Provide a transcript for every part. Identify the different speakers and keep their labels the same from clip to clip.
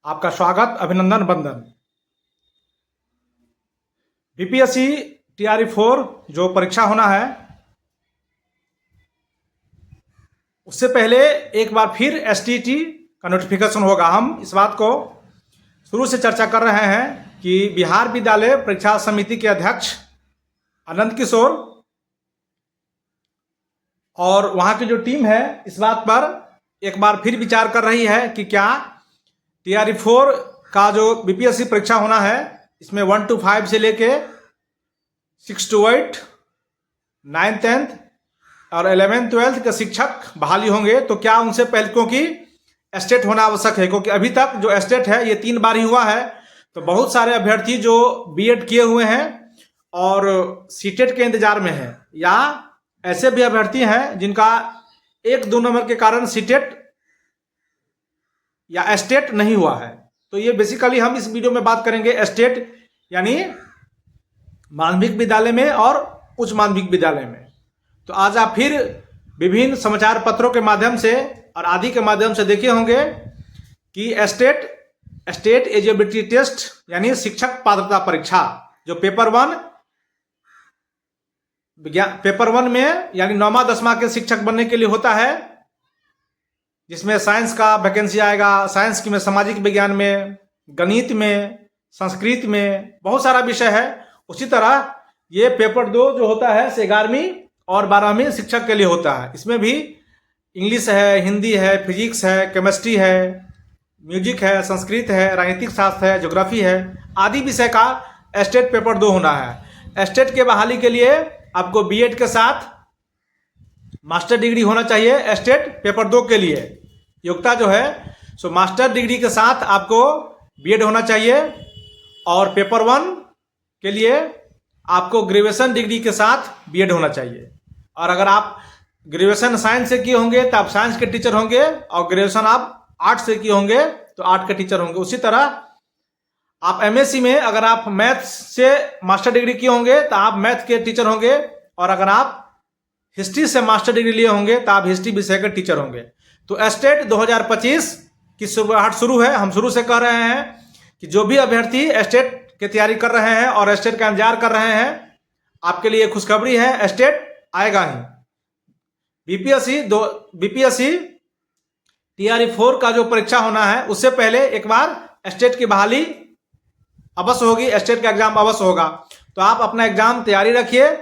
Speaker 1: आपका स्वागत, अभिनंदन, वंदन। बीपीएससी टीआरई 4 जो परीक्षा होना है, उससे पहले एक बार फिर एसटीटी का नोटिफिकेशन होगा। हम इस बात को शुरू से चर्चा कर रहे हैं कि बिहार विद्यालय परीक्षा समिति के अध्यक्ष आनंद किशोर और वहाँ की जो टीम है इस बात पर एक बार फिर विचार कर रही है कि क्या टीआरई 4 का जो बीपीएससी परीक्षा होना है, इसमें 1 to 5 से लेके 6 to 8, 9th 10th और 11th 12th के शिक्षक बहाली होंगे, तो क्या उनसे पहले, क्योंकि एस्टेट होना आवश्यक है, क्योंकि अभी तक जो एस्टेट है ये 3 बार ही हुआ है। तो बहुत सारे अभ्यर्थी जो बीएड किए हुए हैं और सीटेट के इंतजार में हैं, या ऐसे भी अभ्यर्थी हैं जिनका 1-2 नंबर के कारण सीटेट या एस्टेट नहीं हुआ है। तो ये बेसिकली हम इस वीडियो में बात करेंगे एस्टेट यानी माध्यमिक विद्यालय में और उच्च माध्यमिक विद्यालय में। तो आज आप फिर विभिन्न समाचार पत्रों के माध्यम से और आदि के माध्यम से देखे होंगे कि स्टेट एलिजिबिलिटी टेस्ट यानी शिक्षक पात्रता परीक्षा जो पेपर 1 में यानी 9वां 10वां के शिक्षक बनने के लिए होता है, जिसमें साइंस का वैकेंसी आएगा, साइंस में, सामाजिक विज्ञान में, गणित में, संस्कृत में, बहुत सारा विषय है। उसी तरह ये पेपर 2 जो होता है 11वीं और 12वीं शिक्षक के लिए होता है। इसमें भी इंग्लिश है, हिंदी है, फिजिक्स है, केमिस्ट्री है, म्यूजिक है, संस्कृत है, राजनीतिक शास्त्र है, ज्योग्राफी है, आदि विषय का एस्टेट पेपर 2 होना है। एस्टेट के बहाली के लिए आपको बीएड के साथ मास्टर डिग्री होना चाहिए। एस्टेट पेपर 2 के लिए योग्यता जो है सो मास्टर डिग्री के साथ आपको बीएड होना चाहिए, और पेपर 1 के लिए आपको ग्रेजुएशन डिग्री के साथ बीएड होना चाहिए। और अगर आप ग्रेजुएशन साइंस से किए होंगे तो आप साइंस के टीचर होंगे, और ग्रेजुएशन आप आर्ट से किए होंगे तो आर्ट के टीचर होंगे। उसी तरह आप एमएससी में अगर आप मैथ्स से मास्टर डिग्री किए होंगे तो आप मैथ के टीचर होंगे, और अगर आप हिस्ट्री से मास्टर डिग्री लिए होंगे तो आप हिस्ट्री विषय के टीचर होंगे। तो एस्टेट 2025 की शुरुआत शुरू है। हम शुरू से कह रहे हैं कि जो भी अभ्यर्थी एस्टेट की तैयारी कर रहे हैं और एस्टेट का इंतजार कर रहे हैं, आपके लिए खुशखबरी है, एस्टेट आएगा ही। बीपीएससी टीआरई 4 का जो परीक्षा होना है उससे पहले एक बार एस्टेट की बहाली अवश्य होगी, एस्टेट का एग्जाम अवश्य होगा। तो आप अपना एग्जाम तैयारी रखिए,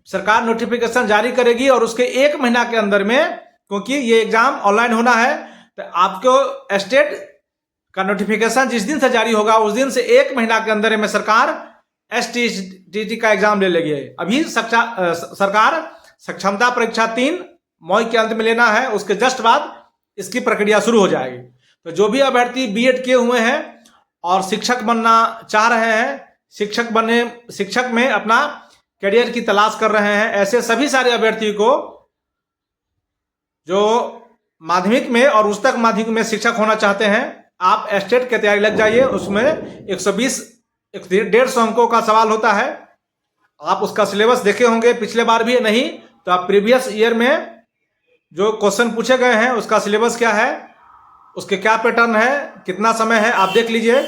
Speaker 1: सरकार नोटिफिकेशन जारी करेगी और उसके 1 महीना के अंदर में, क्योंकि ये एग्जाम ऑनलाइन होना है, तो आपको एस्टेट का नोटिफिकेशन जिस दिन से जारी होगा उस दिन से 1 महीना के अंदर में सरकार एसटीटी का एग्जाम ले लेगी। अभी सरकार सक्षमता परीक्षा 3 मई के अंत में लेना है, उसके जस्ट बाद इसकी प्रक्रिया शुरू हो जाएगी। तो जो भी अभ्यर्थी बीएड किए हुए हैं और शिक्षक बनना चाह रहे हैं, शिक्षक में अपना करियर की तलाश कर रहे हैं, ऐसे सभी सारे अभ्यर्थियों को जो माध्यमिक में और उच्चतर माध्यमिक में शिक्षक होना चाहते हैं, आप एस्टेट की तैयारी लग जाइए। उसमें 120-150 अंकों का सवाल होता है। आप उसका सिलेबस देखे होंगे, पिछले बार भी नहीं तो आप प्रीवियस ईयर में जो क्वेश्चन पूछे गए हैं उसका सिलेबस क्या है, उसके क्या पैटर्न है, कितना समय है, आप देख लीजिए।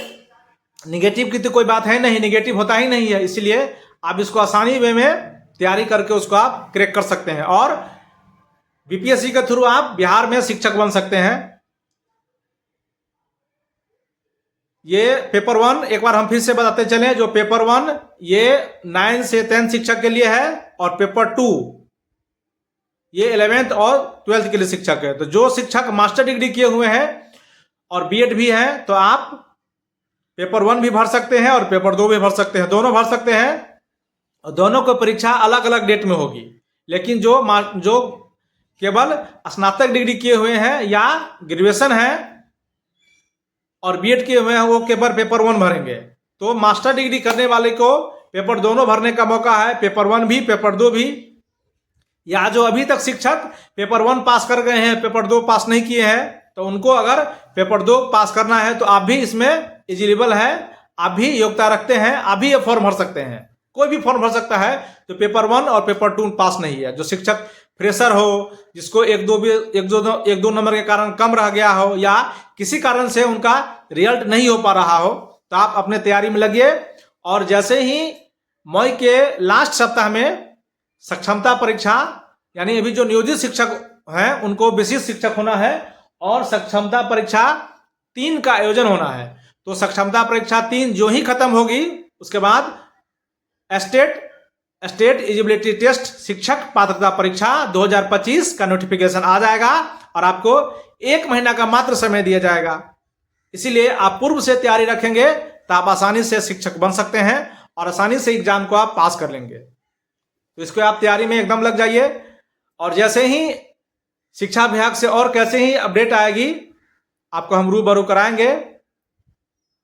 Speaker 1: निगेटिव की तो कोई बात है नहीं, निगेटिव होता ही नहीं है, इसलिए आप इसको आसानी वे में तैयारी करके उसको आप क्रैक कर सकते हैं और बीपीएससी के थ्रू आप बिहार में शिक्षक बन सकते हैं। ये पेपर 1 एक बार हम फिर से बताते चलें, जो पेपर 1 ये 9 से 10 शिक्षक के लिए है, और पेपर 2 ये 11th और 12th के लिए शिक्षक है। तो जो शिक्षक मास्टर डिग्री किए हुए हैं और बीएड भी हैं, तो आप पेपर 1 भी भर सकते हैं और पेपर 2 भी भर सकते हैं, दोनों भर सकते हैं। और दोनों की परीक्षा अलग अलग डेट में होगी। लेकिन जो केवल स्नातक डिग्री किए हुए हैं या ग्रेजुएशन है और बीएड किए हुए हैं, वो केवल पेपर 1 भरेंगे। तो मास्टर डिग्री करने वाले को पेपर दोनों भरने का मौका है, पेपर 1 भी, पेपर 2 भी। या जो अभी तक शिक्षक पेपर 1 पास कर गए हैं, पेपर 2 पास नहीं किए हैं, तो उनको अगर पेपर 2 पास करना है तो आप भी इसमें एलिजिबल है, आप भी योग्यता रखते हैं, आप भी ये फॉर्म भर सकते हैं। कोई भी फॉर्म भर सकता है जो पेपर 1 और पेपर 2 पास नहीं है। जो शिक्षक फ्रेशर हो, जिसको एक दो नंबर के कारण कम रह गया हो, या किसी कारण से उनका रिजल्ट नहीं हो पा रहा हो, तो आप अपने तैयारी में लगिए। और जैसे ही मई के लास्ट सप्ताह में सक्षमता परीक्षा, यानी अभी जो नियोजित शिक्षक हैं उनको विशिष्ट शिक्षक होना है, और सक्षमता परीक्षा 3 का आयोजन होना है। तो सक्षमता परीक्षा 3 जो ही खत्म होगी, उसके बाद स्टेट एलिजिबिलिटी टेस्ट शिक्षक पात्रता परीक्षा 2025 का नोटिफिकेशन आ जाएगा, और आपको 1 महीना का मात्र समय दिया जाएगा। इसीलिए आप पूर्व से तैयारी रखेंगे तो आप आसानी से शिक्षक बन सकते हैं, और आसानी से एग्जाम को आप पास कर लेंगे। तो इसको आप तैयारी में एकदम लग जाइए। और जैसे ही शिक्षा विभाग से और कैसे ही अपडेट आएगी, आपको हम रूबरू कराएंगे।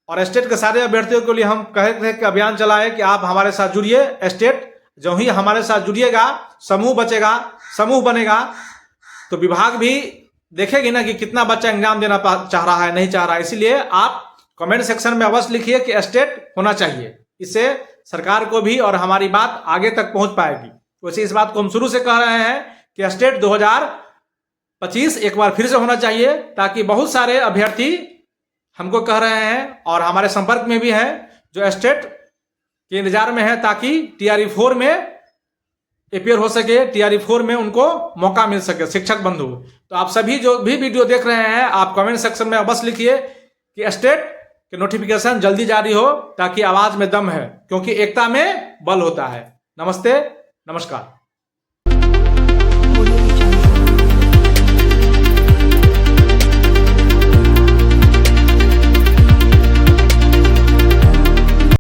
Speaker 1: और स्टेट के सारे अभ्यर्थियों के लिए हम कहे थे कि अभियान चलाए कि आप हमारे साथ जुड़िए। स्टेट जो ही हमारे साथ जुड़िएगा, समूह बनेगा, तो विभाग भी देखेगी ना कि कितना बच्चा एग्जाम देना चाह रहा है, नहीं चाह रहा है। इसीलिए आप कमेंट सेक्शन में अवश्य लिखिए कि स्टेट होना चाहिए। इससे सरकार को भी और हमारी बात आगे तक पहुंच पाएगी। वैसे इस बात को हम शुरू से कह रहे हैं कि स्टेट 2025 एक बार फिर से होना चाहिए, ताकि बहुत सारे अभ्यर्थी हमको कह रहे हैं और हमारे संपर्क में भी हैं जो स्टेट के इंतजार में है, ताकि TRE 4 में अपियर हो सके, TRE 4 में उनको मौका मिल सके, शिक्षक बंधु। तो आप सभी जो भी वीडियो देख रहे हैं, आप कमेंट सेक्शन में बस लिखिए कि स्टेट के नोटिफिकेशन जल्दी जारी हो, ताकि आवाज में दम है, क्योंकि एकता में बल होता है। नमस्ते, नमस्कार।